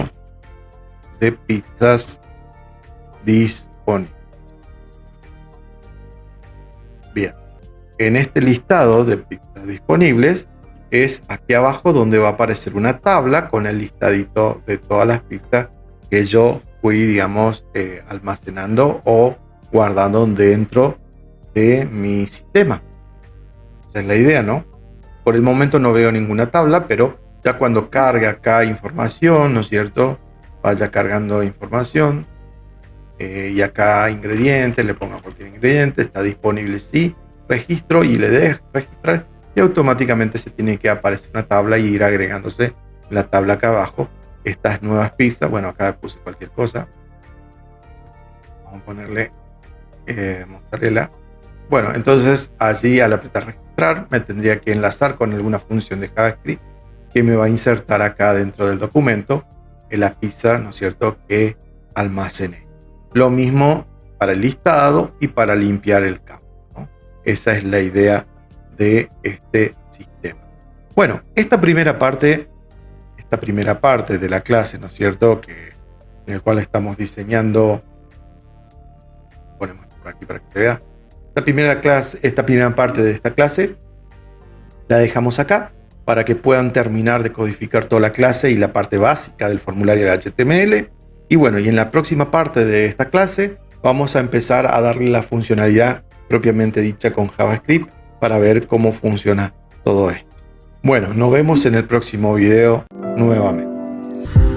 de pizzas disponibles. Bien, en este listado de pizzas disponibles es aquí abajo donde va a aparecer una tabla con el listadito de todas las pizzas que yo fui, digamos, almacenando o guardando dentro de mi sistema. Esa es la idea, ¿no? Por el momento no veo ninguna tabla, pero ya cuando cargue acá información, ¿no es cierto?, vaya cargando información, y acá ingredientes, le pongo cualquier ingrediente, está disponible, sí, registro y le dejo registrar y automáticamente se tiene que aparecer una tabla y ir agregándose en la tabla acá abajo estas nuevas pizzas. Bueno, acá puse cualquier cosa, vamos a ponerle mozzarella. Bueno, entonces allí al apretar registrar me tendría que enlazar con alguna función de JavaScript que me va a insertar acá dentro del documento en la pizza, ¿no es cierto?, que almacené. Lo mismo para el listado y para limpiar el campo, ¿no? Esa es la idea de este sistema. Bueno, esta primera parte de la clase, ¿no es cierto?, en el cual estamos diseñando, ponemos por aquí para que se vea, esta primera parte de esta clase la dejamos acá para que puedan terminar de codificar toda la clase y la parte básica del formulario de HTML. Y bueno, y en la próxima parte de esta clase vamos a empezar a darle la funcionalidad propiamente dicha con JavaScript para ver cómo funciona todo esto. Bueno, nos vemos en el próximo video nuevamente.